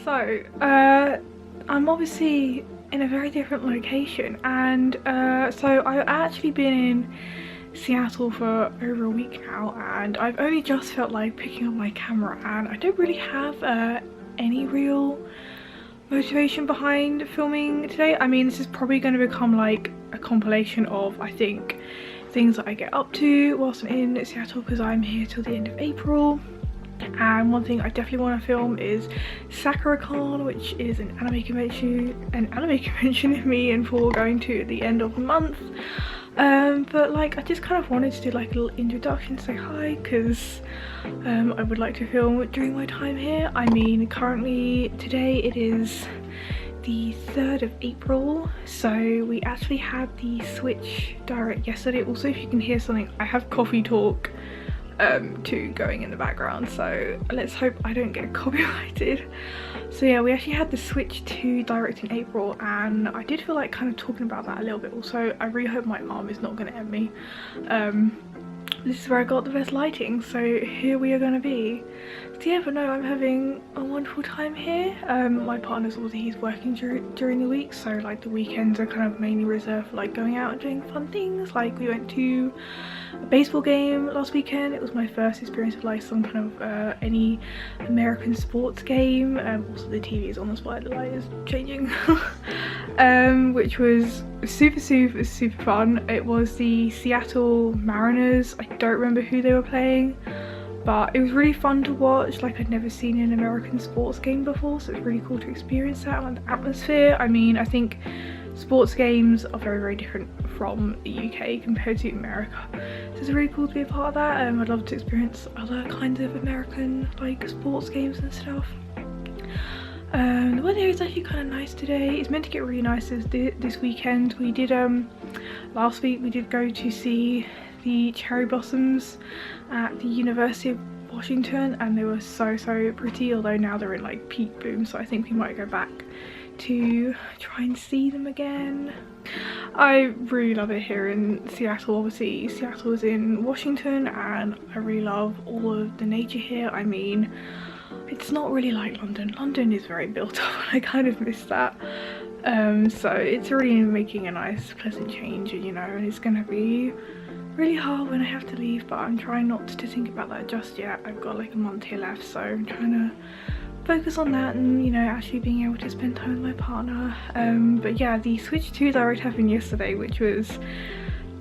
So, I'm obviously in a very different location, and so I've actually been in Seattle for over a week now, and I've only just felt like picking up my camera, and I don't really have any real motivation behind filming today. I mean, this is probably going to become like a compilation of, I think, things that I get up to whilst I'm in Seattle, because I'm here till the end of April. And one thing I definitely want to film is SakuraCon, which is an anime convention in me and for going to at the end of the month. But like, I just kind of wanted to do like a little introduction, say hi, because I would like to film during my time here. I mean, currently today it is the 3rd of April, so we actually had the Switch Direct yesterday. Also, if you can hear something, I have coffee talk to going in the background, so let's hope I don't get copyrighted. So yeah, we actually had the Switch 2 Direct in April, and I did feel like kind of talking about that a little bit. Also, I really hope my mom is not going to end me. This is where I got the best lighting, so here we are going to be. So yeah, but no, I'm having a wonderful time here. My partner's also, he's working during the week, so like the weekends are kind of mainly reserved for like going out and doing fun things. Like we went to a baseball game last weekend. It was my first experience of like some kind of any American sports game. Also the TV is on, that's why the light is changing. Which was super fun. It was the Seattle Mariners. I don't remember who they were playing, but it was really fun to watch. Like, I'd never seen an American sports game before, so it's really cool to experience that and the atmosphere. I mean, I think sports games are very different from the UK compared to America, so it's really cool to be a part of that. I'd love to experience other kinds of American like sports games and stuff. The weather is actually kind of nice today. It's meant to get really nice this weekend. We did last week we did go to see the cherry blossoms at the University of Washington, and they were so pretty, although now they're in like peak bloom, so I think we might go back to try and see them again. I really love it here in Seattle. Obviously Seattle is in Washington, and I really love all of the nature here. I mean, it's not really like London. London is very built up and I kind of miss that. So it's really making a nice pleasant change, you know, and it's gonna be really hard when I have to leave, but I'm trying not to think about that just yet. I've got like a month here left, so I'm trying to focus on that and, you know, actually being able to spend time with my partner. But yeah, the Switch 2 Direct happened yesterday, which was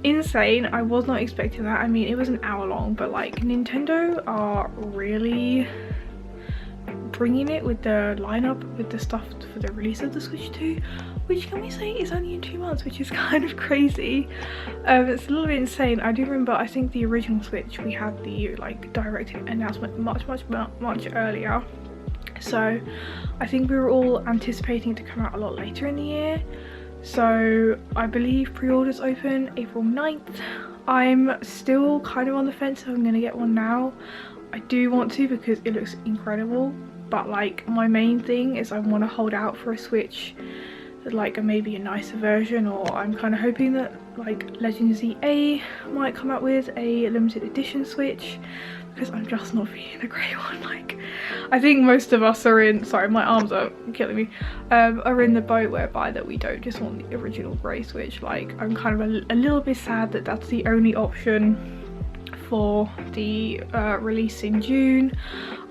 insane. I was not expecting that. I mean, it was an hour long, but like Nintendo are really bringing it with the lineup, with the stuff for the release of the Switch 2, which, can we say, is only in 2 months, which is kind of crazy. It's a little bit insane. I do remember, I think the original Switch, we had the like direct announcement much earlier, so I think we were all anticipating it to come out a lot later in the year. So I believe pre-orders open April 9th. I'm still kind of on the fence if I'm gonna get one now. I do want to because it looks incredible, but like my main thing is I want to hold out for a Switch that like maybe a nicer version, or I'm kind of hoping that like Legend ZA might come out with a limited edition Switch, because I'm just not feeling the grey one. Like, I think most of us are in, sorry my arms are killing me, are in the boat whereby that we don't just want the original grey Switch. Like, I'm kind of a little bit sad that that's the only option for the release in June.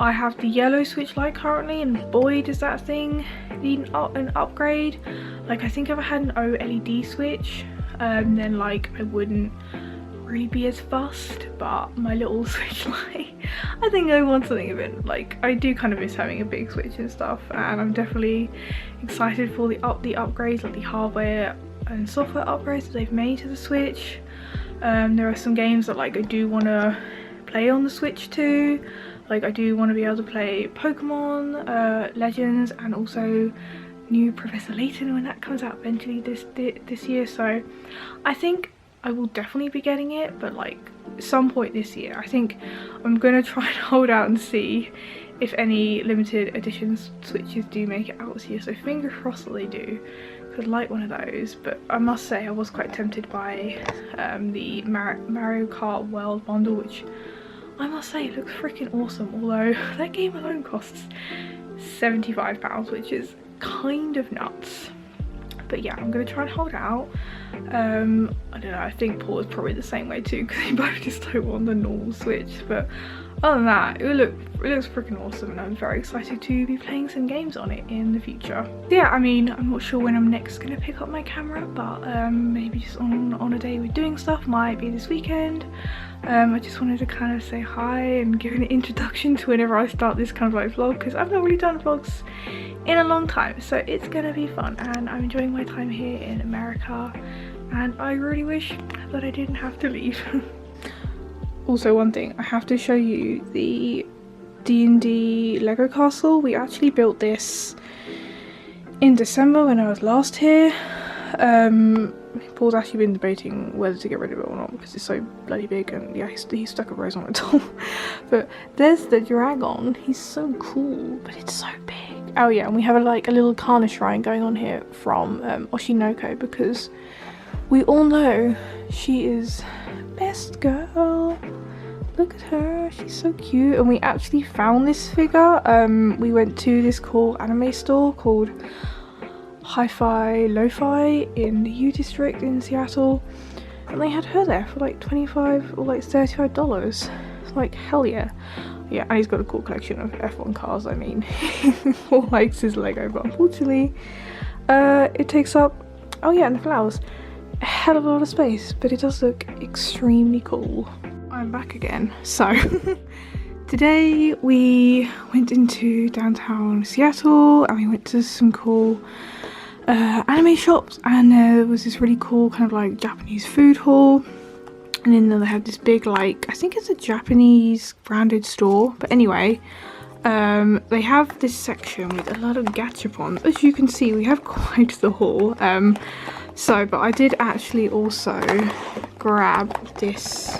I have the yellow Switch Lite currently, and boy does that thing need an upgrade. Like, I think if I had an OLED Switch, then like I wouldn't really be as fussed, but my little Switch Lite, I think I want something a bit, like, I do kind of miss having a big Switch and stuff, and I'm definitely excited for the upgrades, like the hardware and software upgrades that they've made to the Switch. There are some games that like I do want to play on the Switch too. Like, I do want to be able to play Pokemon Legends, and also new Professor Layton when that comes out eventually this year. So I think I will definitely be getting it, but like some point this year. I think I'm gonna try and hold out and see if any limited editions Switches do make it out this year, so fingers crossed that they do. I'd like one of those. But I must say I was quite tempted by the Mario Kart World bundle, which I must say looks freaking awesome, although that game alone costs £75, which is kind of nuts. But yeah, I'm gonna try and hold out. I don't know, I think Paul is probably the same way too, because they both just don't want the normal Switch. But other than that, it looks freaking awesome, and I'm very excited to be playing some games on it in the future. Yeah, I mean, I'm not sure when I'm next gonna pick up my camera, but maybe just on a day we're doing stuff, might be this weekend. I just wanted to kind of say hi and give an introduction to whenever I start this kind of like vlog, because I've not really done vlogs in a long time, so it's gonna be fun, and I'm enjoying my time here in America, and I really wish that I didn't have to leave. Also, one thing, I have to show you the D&D Lego castle. We actually built this in December when I was last here. Paul's actually been debating whether to get rid of it or not because it's so bloody big, and yeah, he stuck a rose on it all. But there's the dragon. He's so cool, but it's so big. Oh yeah, and we have a little Kana shrine going on here from Oshinoko, because we all know she is best girl. Look at her, she's so cute. And we actually found this figure. We went to this cool anime store called Hi-Fi Lo-Fi in the U District in Seattle, and they had her there for like $25 or like $35. It's like, hell yeah. Yeah, and he's got a cool collection of F1 cars. I mean, Paul likes his Lego, but unfortunately it takes up, oh yeah, and the flowers, a hell of a lot of space, but it does look extremely cool. I'm back again. So today we went into downtown Seattle and we went to some cool anime shops, and there was this really cool kind of like Japanese food hall, and then they had this big, like, I think it's a Japanese branded store, but anyway, they have this section with a lot of Gashapons. As you can see, we have quite the haul. But I did actually also grab this,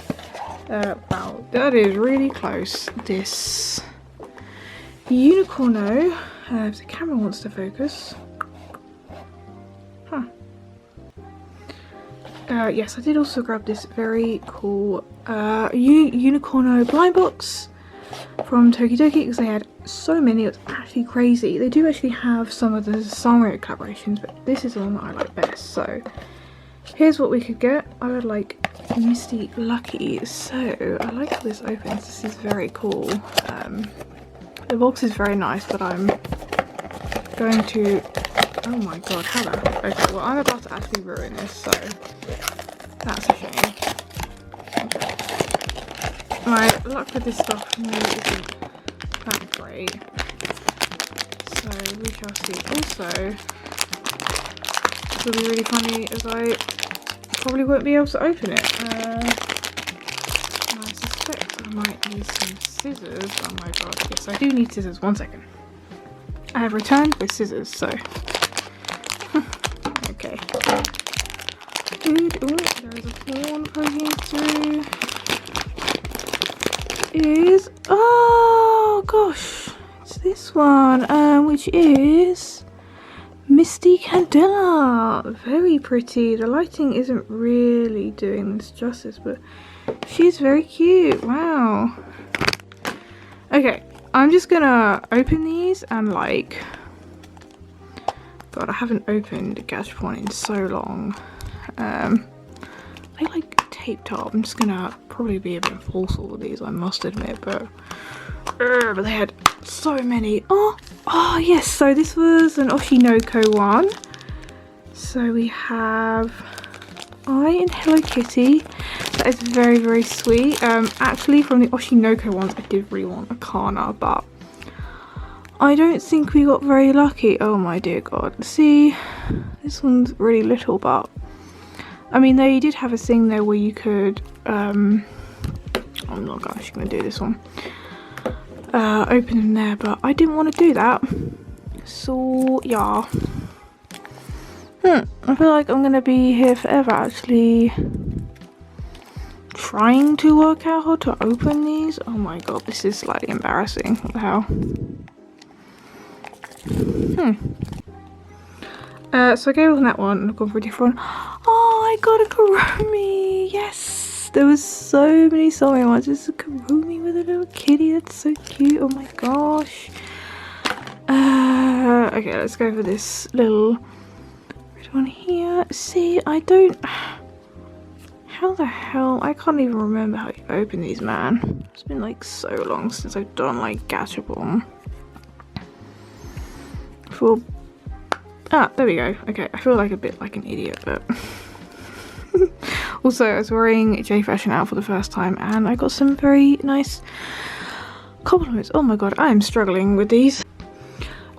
wow, that is really close, this Unicorno, if the camera wants to focus. Yes, I did also grab this very cool Unicorno blind box from Tokidoki, because they had so many. It was actually crazy. They do actually have some of the Sanrio collaborations, but this is the one that I like best. So here's what we could get. I would like Misty Lucky. So I like how this opens. This is very cool. The box is very nice, but I'm going to, oh my god, how that? Okay, well, I'm about to actually ruin this, so that's a shame. My luck with this stuff really isn't that great, so we shall see. Also, this will be really funny as I probably won't be able to open it. And I suspect I might need some scissors. Oh my god, yes, I do need scissors. 1 second. I have returned with scissors, so okay. Ooh, there is a horn poking through. Is, oh gosh, it's this one, which is Misty Candela. Very pretty. The lighting isn't really doing this justice, but she's very cute. Wow. Okay, I'm just gonna open these and like, god, I haven't opened Gashapon in so long. They like taped up. I'm just gonna probably be a bit forceful with these, I must admit, but they had so many. Oh yes, so this was an Oshinoko one. So we have I and Hello Kitty. That is very, very sweet. Actually, from the Oshinoko ones, I did really want a Kana, but I don't think we got very lucky. Oh my dear god. See, this one's really little, but I mean, they did have a thing there where you could, I'm not actually going to do this one, open them there, but I didn't want to do that, so yeah. I feel like I'm going to be here forever actually trying to work out how to open these. Oh my god, this is slightly embarrassing. What the hell? So I gave on that one and I've gone for a different one. Oh, I got a Kurumi! Yes! There was so many Sanrio ones. This is a Kurumi with a little kitty. That's so cute. Oh my gosh. Okay, let's go for this little red one here. See, I don't... How the hell? I can't even remember how you open these, man. It's been like so long since I've done like Gashapon. There we go. Okay, I feel like a bit like an idiot, but... Also, I was wearing J Fashion out for the first time and I got some very nice compliments. Oh my god, I am struggling with these.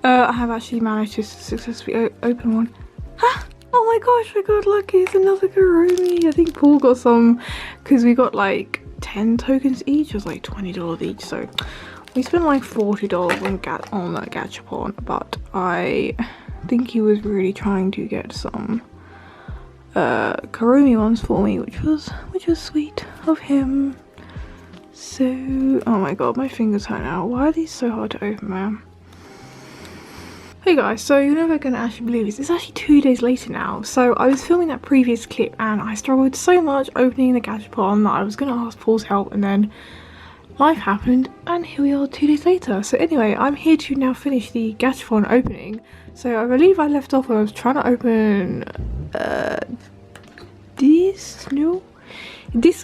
I have actually managed to successfully open one. Ah! Oh my gosh, I got lucky. It's another Kuromi. I think Paul got some because we got like 10 tokens each. It was like $20 each. So we spent like $40 on that Gashapon. But I think he was really trying to get some Kuromi ones for me, which was sweet of him. So, oh my god, my fingers hurt now. Why are these so hard to open, man? Hey guys, so you're never gonna actually believe this. It's actually 2 days later now. So I was filming that previous clip and I struggled so much opening the Gashapon that I was gonna ask Paul's help, and then life happened and here we are 2 days later. So anyway, I'm here to now finish the Gashapon opening. So I believe I left off when I was trying to open this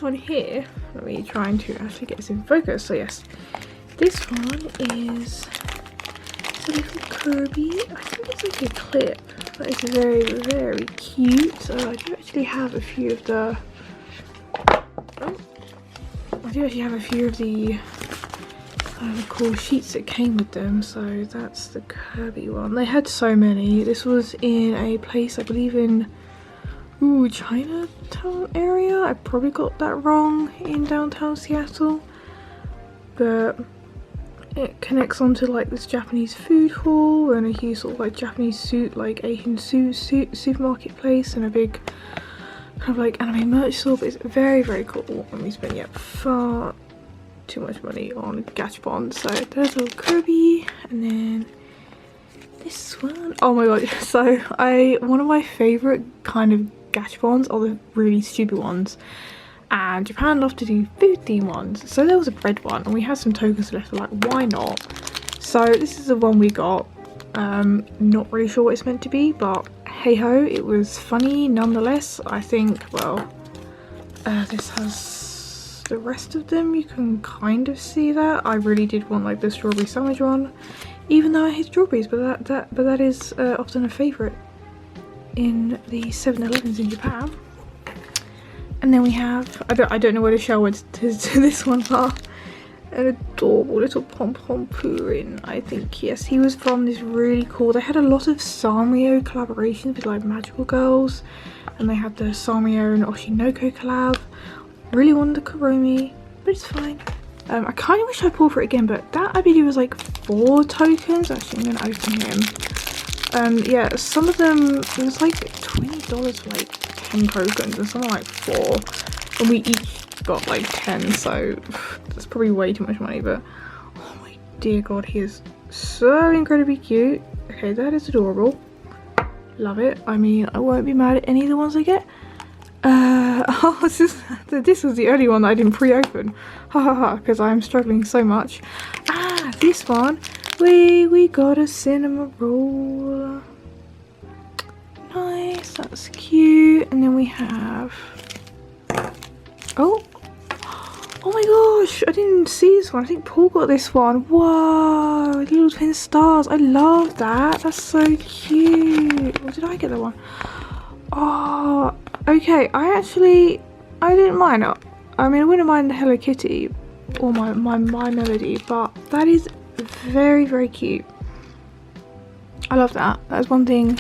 one here. Let me trying to actually get this in focus. So yes, this one is a little Kirby. I think it's like a clip, but it's very, very cute. So I do actually have a few of the cool sheets that came with them. So that's the Kirby one. They had so many. This was in a place, I believe in Chinatown area. I probably got that wrong, in downtown Seattle, but it connects onto like this Japanese food hall and a huge sort of like Japanese Asian supermarket place and a big kind of like anime merch store. But it's very, very cool and we spent far too much money on Gashapon. So there's a little Kirby, and then this one, oh my god. So one of my favorite kind of Gashapons are the really stupid ones, and Japan love to do food theme ones. So there was a bread one and we had some tokens left, like why not? So this is the one we got. Not really sure what it's meant to be, but hey ho, it was funny nonetheless. I think, well, this has the rest of them. You can kind of see that. I really did want like the strawberry sandwich one, even though I hate strawberries, but that is often a favourite in the 7-Elevens in Japan. And then we have, I don't know where to show it to this one, but an adorable little pom-pom Purin, I think. Yes, he was from this really cool, they had a lot of Sanrio collaborations with like magical girls, and they had the Sanrio and Oshinoko collab. Really wanted the Kuromi, but it's fine. I kind of wish I pulled for it again, but that I believe was like 4 tokens. Actually, I'm going to open him. Yeah, some of them, it was like $20 for like 10 tokens and some are like 4. And we each got like 10, so that's probably way too much money, but oh my dear god, he is so incredibly cute. Okay, that is adorable. Love it. I mean, I won't be mad at any of the ones I get. This was the only one that I didn't pre-open. Ha ha ha, because I'm struggling so much. This one, we got a cinema roll. Nice, that's cute. And then we have, oh my gosh, I didn't see this one. I think Paul got this one. Whoa, little twin stars. I love that. That's so cute. Or did I get that one? Oh, okay. I didn't mind it. I mean, I wouldn't mind the Hello Kitty or my Melody, but that is very, very cute. I love that. That's one thing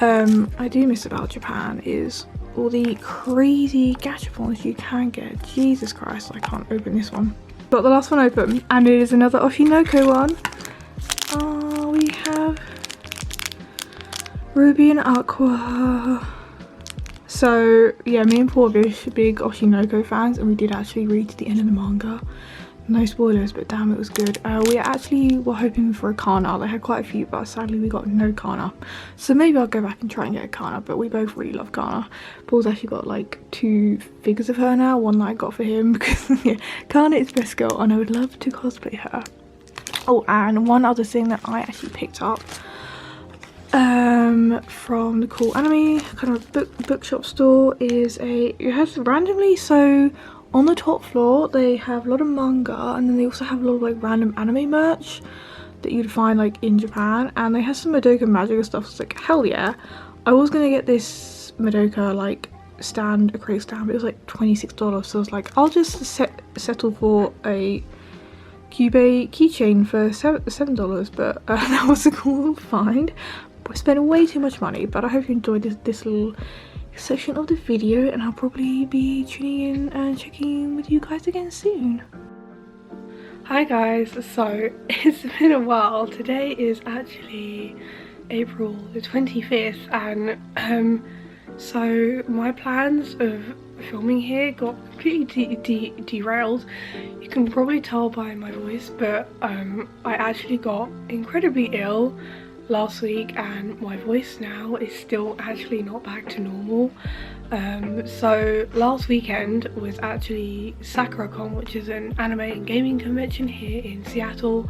I do miss about Japan, is all the crazy Gashapons you can get. Jesus Christ, I can't open this one. Got the last one open, and it is another Oshinoko one. Oh, we have Ruby and Aqua. So yeah, me and Paul are big Oshinoko fans, and we did actually read to the end of the manga. No spoilers, but damn, it was good. We actually were hoping for a Kana. They had quite a few, but sadly we got no Kana. So maybe I'll go back and try and get a Kana, but we both really love Kana. Paul's actually got like 2 figures of her now, one that I got for him, because yeah, Kana is best girl and I would love to cosplay her. Oh, and one other thing that I actually picked up from the cool anime kind of bookshop store is it has randomly, so on the top floor they have a lot of manga, and then they also have a lot of like random anime merch that you'd find like in Japan, and they have some Madoka Magica stuff. So it's like, hell yeah. I was gonna get this Madoka like stand, acrylic stand, but it was like $26, so I was like, I'll just settle for a Cube keychain for $7, but that was a cool find. I spent way too much money, but I hope you enjoyed this little section of the video, and I'll probably be tuning in and checking in with you guys again soon. Hi guys, so it's been a while. Today is actually April the 25th, and so my plans of filming here got completely derailed. You can probably tell by my voice, but I actually got incredibly ill last week, and my voice now is still actually not back to normal. So last weekend was actually SakuraCon, which is an anime and gaming convention here in Seattle,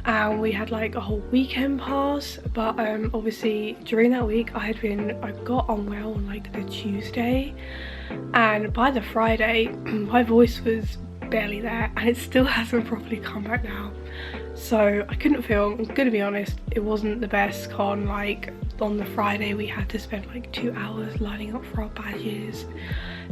and we had like a whole weekend pass, but obviously during that week I got unwell on like the Tuesday, and by the Friday my voice was barely there, and it still hasn't properly come back now. So I couldn't film. I'm gonna be honest, it wasn't the best con. Like on the Friday we had to spend like 2 hours lining up for our badges.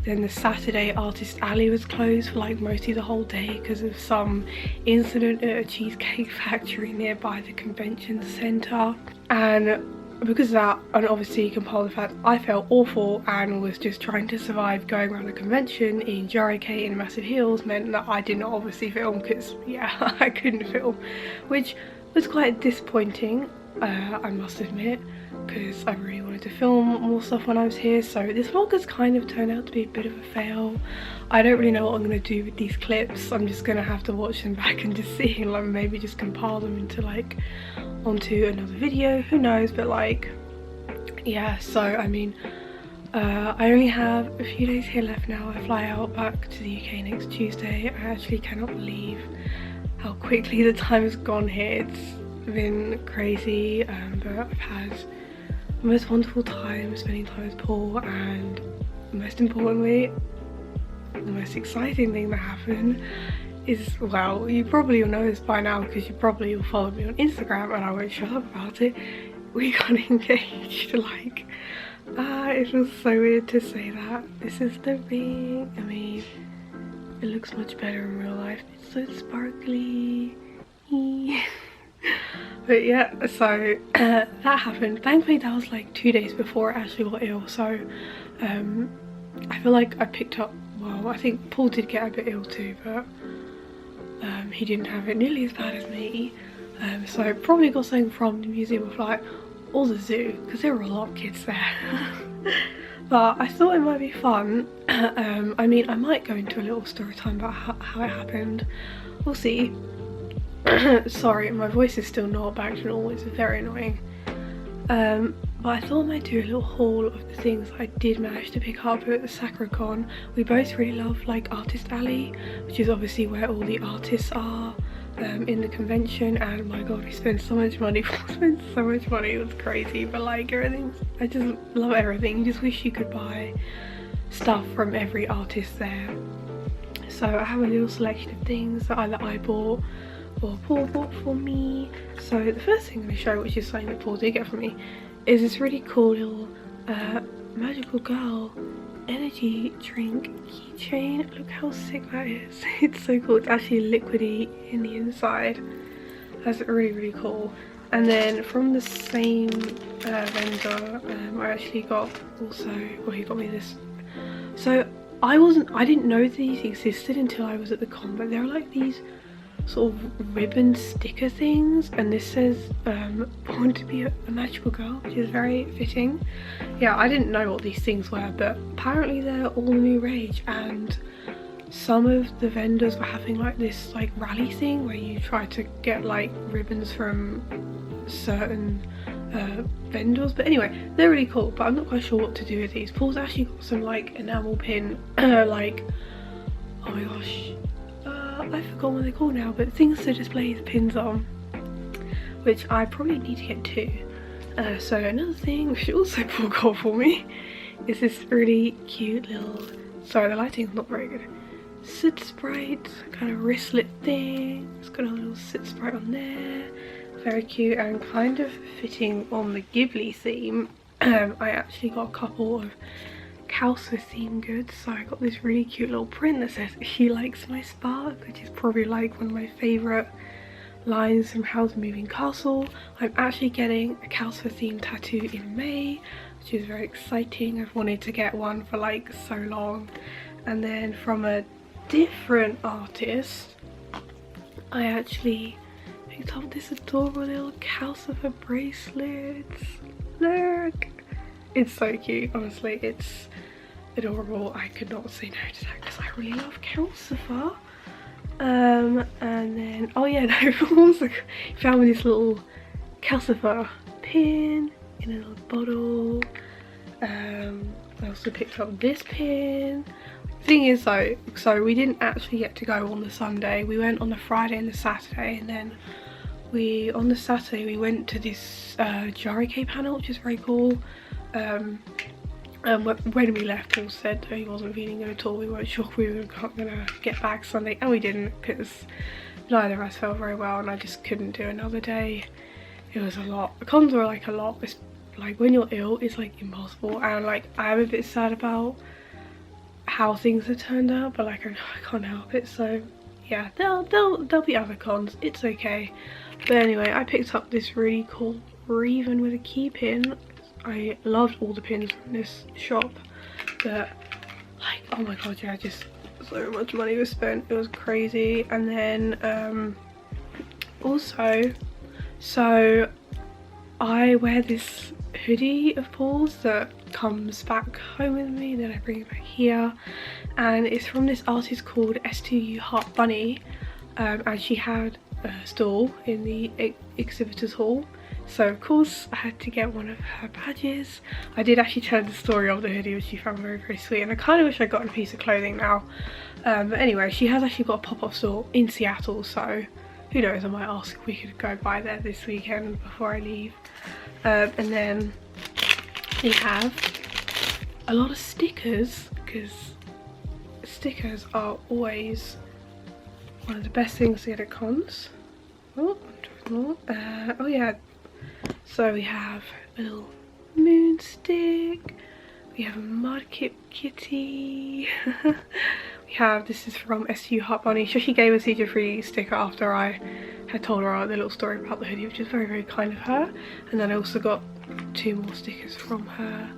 Then the Saturday Artist Alley was closed for like mostly the whole day because of some incident at a cheesecake factory nearby the convention centre. And because of that, and obviously compiled the fact I felt awful and was just trying to survive going around a convention in Jarricade in massive heels, meant that I did not obviously film, because yeah, I couldn't film, which was quite disappointing, I must admit, because I really wanted to film more stuff when I was here. So this vlog has kind of turned out to be a bit of a fail. I don't really know what I'm going to do with these clips. I'm just going to have to watch them back and just see, like maybe just compile them into like onto another video, who knows. But like, yeah, so I mean, I only have a few days here left now. I fly out back to the UK next Tuesday. I actually cannot believe how quickly the time has gone here. It's been crazy, but I've had the most wonderful time spending time with Paul, and most importantly, the most exciting thing that happened is, well, you probably all know this by now because you probably all follow me on Instagram, and I won't shut up about it. We got engaged. Like, it feels so weird to say that. This is the ring. I mean, it looks much better in real life. It's so sparkly. But yeah, so that happened. Thankfully that was like 2 days before I actually got ill, so I feel like I picked up, well, I think Paul did get a bit ill too, but he didn't have it nearly as bad as me. So I probably got something from the Museum of Light or the zoo, because there were a lot of kids there. But I thought it might be fun. I mean, I might go into a little story time about how it happened. We'll see. Sorry, my voice is still not back to normal. It's very annoying. But I thought I might do a little haul of the things I did manage to pick up at the SakuraCon. We both really love like Artist Alley, which is obviously where all the artists are in the convention, and my god, we spent so much money. It was crazy, but like everything, I just love everything. You just wish you could buy stuff from every artist there. So I have a little selection of things that either I bought or Paul bought for me. So the first thing I'm going to show, which is something that Paul did get for me, is this really cool little magical girl energy drink keychain. Look how sick that is. It's so cool. It's actually liquidy in the inside. That's really cool. And then from the same vendor, I actually got also, well, he got me this. So I didn't know these existed until I was at the con, but there are like these sort of ribbon sticker things, and this says born to be a magical girl, which is very fitting. Yeah, I didn't know what these things were, but apparently they're all the new rage, and some of the vendors were having like this like rally thing where you try to get like ribbons from certain vendors. But anyway, they're really cool, but I'm not quite sure what to do with these. Paul's actually got some like enamel pin like, oh my gosh, I forgot what they're called now, but things to display the pins on, which I probably need to get too. So another thing which also Paul got for me is this really cute little, sorry the lighting's not very good, sit sprite kind of wristlet thing. It's got a little sit sprite on there, very cute and kind of fitting on the Ghibli theme. I actually got a couple of Kalsa theme goods, so I got this really cute little print that says "She likes my spark," which is probably like one of my favourite lines from Howl's Moving Castle. I'm actually getting a Kalsa theme tattoo in May, which is very exciting. I've wanted to get one for like so long. And then from a different artist, I actually picked up this adorable little Calcifer bracelets. Look! It's so cute, honestly, it's adorable. I could not say no to that because I really love Calcifer. And then, oh yeah, no, I also found me this little Calcifer pin in a little bottle. I also picked up this pin. Thing is though, so we didn't actually get to go on the Sunday. We went on the Friday and the Saturday, and then on the Saturday we went to this Jarike panel, which is very cool. When we left, Paul said he wasn't feeling good at all. We weren't sure if we were gonna get back Sunday, and we didn't because neither of us felt very well, and I just couldn't do another day. It was a lot. The cons were like a lot. It's like when you're ill, it's like impossible, and like I'm a bit sad about how things have turned out, but like I can't help it. So yeah, there'll be other cons. It's okay. But anyway, I picked up this really cool Reven with a key pin. I loved all the pins from this shop, but like, oh my god, yeah, just so much money was spent. It was crazy. And then also, so I wear this hoodie of Paul's that comes back home with me, then I bring it back here, and it's from this artist called S2U Heart Bunny, and she had a stall in the exhibitors hall, so of course I had to get one of her badges. I did actually tell the story of the hoodie, which she found very, very sweet, and I kind of wish I'd gotten a piece of clothing now. But anyway, she has actually got a pop-up store in Seattle, so who knows, I might ask if we could go by there this weekend before I leave. And then we have a lot of stickers, because stickers are always one of the best things to get at cons. Oh yeah, so we have a little moon stick, we have a Mudkip kitty, we have, this is from SU Heart Bunny. She gave us each a free sticker after I had told her the little story about the hoodie, which is very, very kind of her. And then I also got 2 more stickers from her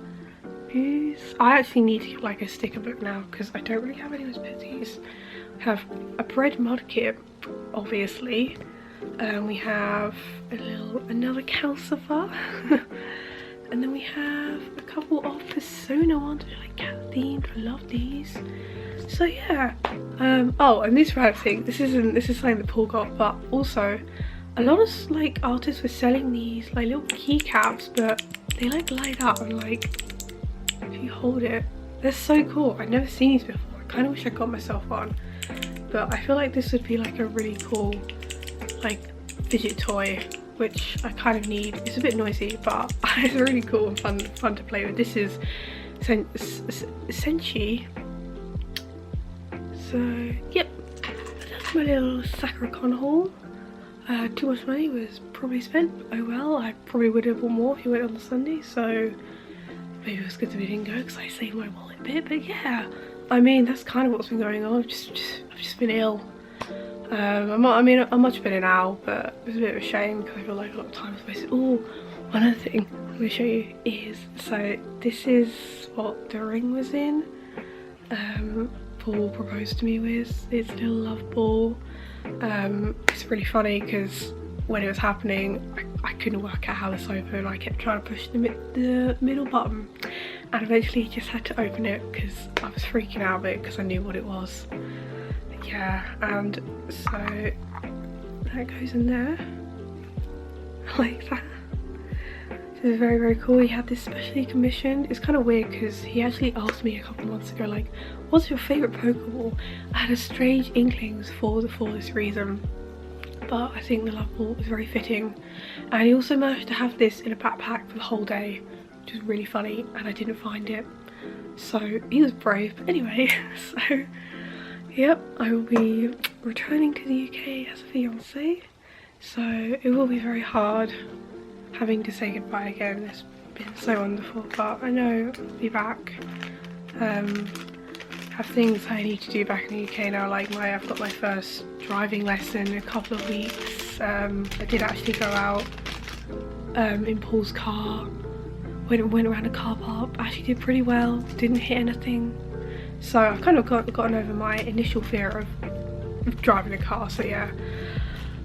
booth. I actually need to get like a sticker book now because I don't really have any of those pitties. We have a bread Mudkip, obviously. We have another Calcifer. And then we have a couple of Persona ones which are like cat themed. I love these. So yeah. Oh, and this random thing, this is something that Paul got, but also a lot of like artists were selling these like little keycaps, but they like light up, and like if you hold it, they're so cool. I've never seen these before. I kind of wish I got myself one, but I feel like this would be like a really cool like fidget toy, which I kind of need. It's a bit noisy, but it's really cool and fun to play with. This is Senshi. So yep, that's my little Sakuracon haul. Too much money was probably spent, but oh well. I probably would have bought more if you went on the Sunday, so maybe it was good that we didn't go because I saved my wallet a bit. But yeah, I mean, that's kind of what's been going on. I've just been ill. I'm much better now, but it was a bit of a shame because I feel like a lot of time was wasted. Oh, one other thing I'm going to show you is, so this is what the ring was in. Paul proposed to me with. It's a little love ball. It's really funny because when it was happening, I couldn't work out how this opened. I kept trying to push the middle button, and eventually just had to open it because I was freaking out a bit because I knew what it was. But yeah, and so that goes in there like that. This is very, very cool. He had this specially commissioned. It's kind of weird because he actually asked me a couple months ago, like, what's your favourite Pokeball? I had a strange inklings for this reason. but I think the love ball was very fitting. And he also managed to have this in a backpack for the whole day, which was really funny, and I didn't find it. So he was brave. But anyway, so yep, I will be returning to the UK as a fiance. So it will be very hard having to say goodbye again. It's been so wonderful, but I know I'll be back. Have things I need to do back in the UK now, like I've got my first driving lesson in a couple of weeks. I did actually go out in Paul's car, went around a car park, actually did pretty well, didn't hit anything. So I've kind of gotten over my initial fear of driving a car, so yeah.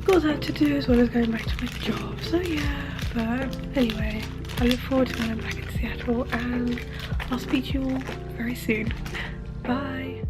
Got that to do as well as going back to my job, so yeah. But anyway, I look forward to when I'm back in Seattle, and I'll speak to you all very soon. Bye.